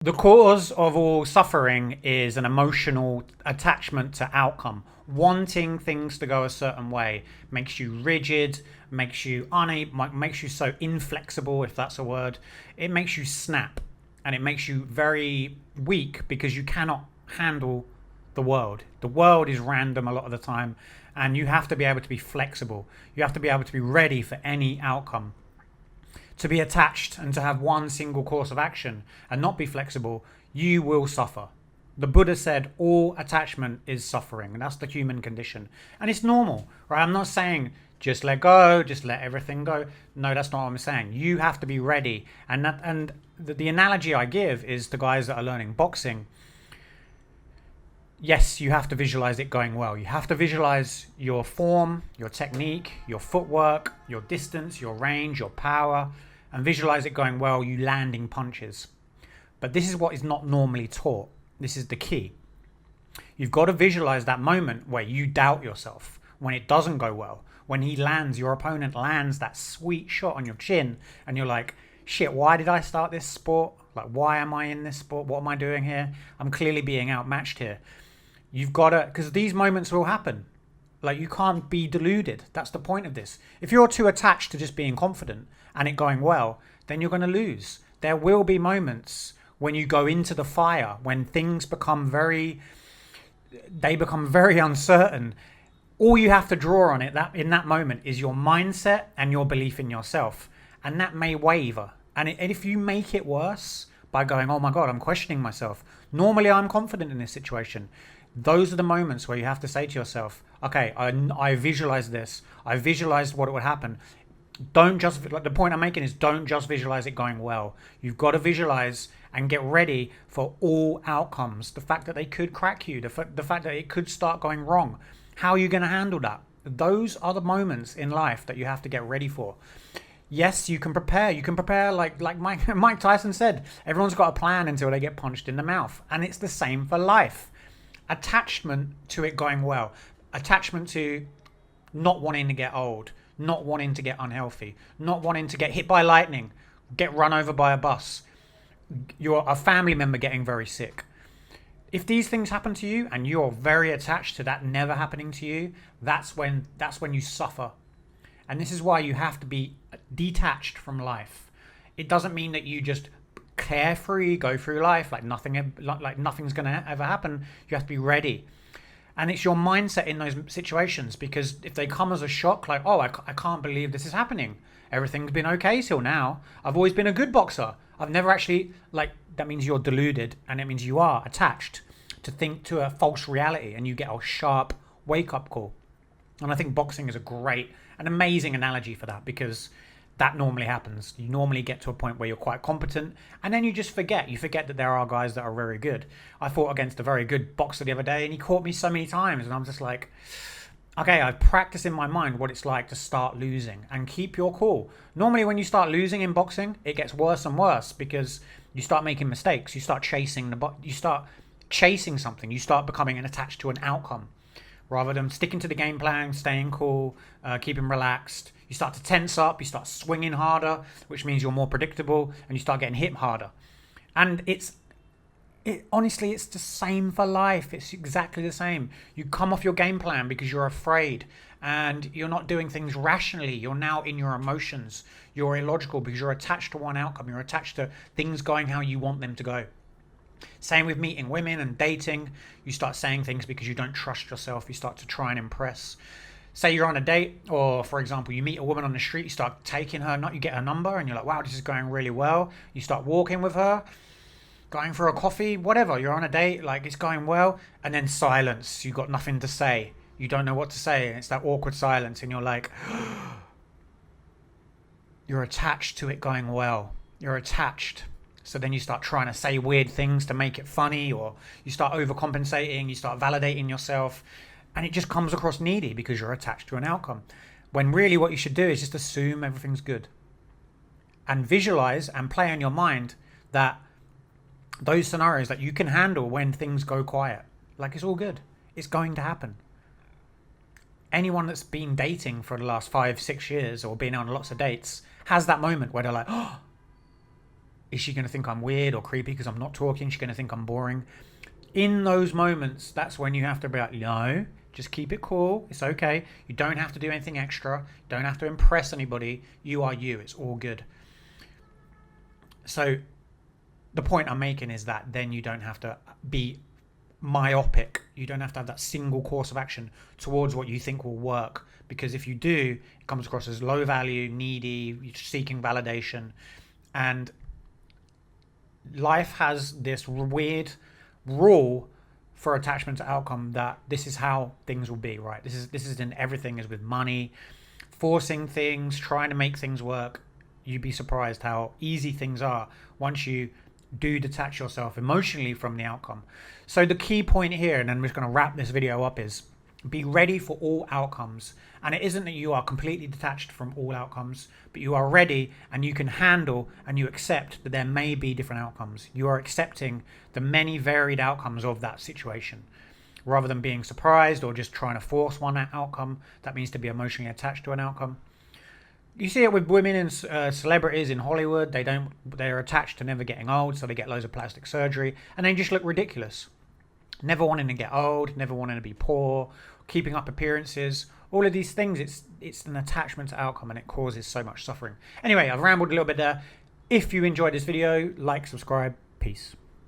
The cause of all suffering is an emotional attachment to outcome. Wanting things to go a certain way makes you rigid, makes you unable, makes you so inflexible, if that's a word. It makes you snap, and it makes you very weak because you cannot handle the world. The world is random a lot of the time, and you have to be able to be flexible. You have to be able to be ready for any outcome. To be attached and to have one single course of action and not be flexible, you will suffer. The Buddha said all attachment is suffering, and that's the human condition. And it's normal, right? I'm not saying just let go, just let everything go. No, that's not what I'm saying. You have to be ready. And the analogy I give is to guys that are learning boxing. Yes, you have to visualize it going well. You have to visualize your form, your technique, your footwork, your distance, your range, your power, and visualize it going well, you landing punches. But this is what is not normally taught. This is the key. You've got to visualize that moment where you doubt yourself, when it doesn't go well, when your opponent lands that sweet shot on your chin, and you're like, shit, why did I start this sport? Like, why am I in this sport? What am I doing here? I'm clearly being outmatched here. You've got to, because these moments will happen. Like, you can't be deluded. That's the point of this. If you're too attached to just being confident and it going well, then you're going to lose. There will be moments when you go into the fire, when things become very uncertain. All you have to draw on it that in that moment is your mindset and your belief in yourself. And that may waver. And if you make it worse by going, oh my God, I'm questioning myself. Normally I'm confident in this situation. Those are the moments where you have to say to yourself, okay, I visualized this. I visualized what would happen. Don't just, like, the point I'm making is don't just visualize it going well. You've got to visualize and get ready for all outcomes. The fact that they could crack you, the fact that it could start going wrong. How are you going to handle that? Those are the moments in life that you have to get ready for. Yes, you can prepare. You can prepare like Mike Tyson said. Everyone's got a plan until they get punched in the mouth. And it's the same for life. Attachment to it going well. Attachment to not wanting to get old. Not wanting to get unhealthy. Not wanting to get hit by lightning. Get run over by a bus. You're a family member getting very sick. If these things happen to you and you're very attached to that never happening to you, that's when you suffer. And this is why you have to be detached from life. It doesn't mean that you just carefree go through life like nothing's going to ever happen. You have to be ready. And it's your mindset in those situations, because if they come as a shock, like, oh, I can't believe this is happening. Everything's been okay till now. I've always been a good boxer. I've never actually, like, that means you're deluded, and it means you are attached to a false reality, and you get a sharp wake-up call. And I think boxing is an amazing analogy for that, because that normally happens. You normally get to a point where you're quite competent, and then you just forget. You forget that there are guys that are very good. I fought against a very good boxer the other day, and he caught me so many times, and I'm just like, okay, I've practiced in my mind what it's like to start losing, and keep your cool. Normally when you start losing in boxing, it gets worse and worse, because you start making mistakes. You start chasing something. You start becoming attached to an outcome rather than sticking to the game plan, staying cool, keeping relaxed. You start to tense up, you start swinging harder, which means you're more predictable, and you start getting hit harder. And honestly, it's the same for life. It's exactly the same. You come off your game plan because you're afraid, and you're not doing things rationally. You're now in your emotions. You're illogical because you're attached to one outcome. You're attached to things going how you want them to go. Same with meeting women and dating. You start saying things because you don't trust yourself. You start to try and impress. Say you're on a date, or for example, you meet a woman on the street, you start taking her, you get her number, and you're like, wow, this is going really well. You start walking with her, going for a coffee, whatever. You're on a date, like, it's going well, and then silence. You've got nothing to say. You don't know what to say, and it's that awkward silence, and you're like, you're attached to it going well. You're attached. So then you start trying to say weird things to make it funny, or you start overcompensating, you start validating yourself, and it just comes across needy because you're attached to an outcome. When really what you should do is just assume everything's good. And visualize and play in your mind that those scenarios that you can handle when things go quiet. Like, it's all good. It's going to happen. Anyone that's been dating for the last 5-6 years or been on lots of dates has that moment where they're like, oh, Is she going to think I'm weird or creepy because I'm not talking? She's going to think I'm boring. In those moments, that's when you have to be like, no, just keep it cool. It's okay. You don't have to do anything extra. You don't have to impress anybody. You are you. It's all good. So the point I'm making is that then you don't have to be myopic. You don't have to have that single course of action towards what you think will work, because if you do, it comes across as low value, needy, you're seeking validation. And life has this weird rule for attachment to outcome that this is how things will be, right? This is in everything, is with money, forcing things, trying to make things work. You'd be surprised how easy things are once you do detach yourself emotionally from the outcome. So the key point here, and then we're just going to wrap this video up, is be ready for all outcomes. And it isn't that you are completely detached from all outcomes, but you are ready and you can handle and you accept that there may be different outcomes. You are accepting the many varied outcomes of that situation, rather than being surprised or just trying to force one outcome. That means to be emotionally attached to an outcome. You see it with women and celebrities in Hollywood. They're attached to never getting old, so they get loads of plastic surgery and they just look ridiculous. Never wanting to get old, never wanting to be poor, keeping up appearances, all of these things. It's an attachment to outcome, and it causes so much suffering. Anyway, I've rambled a little bit there. If you enjoyed this video, like, subscribe, peace.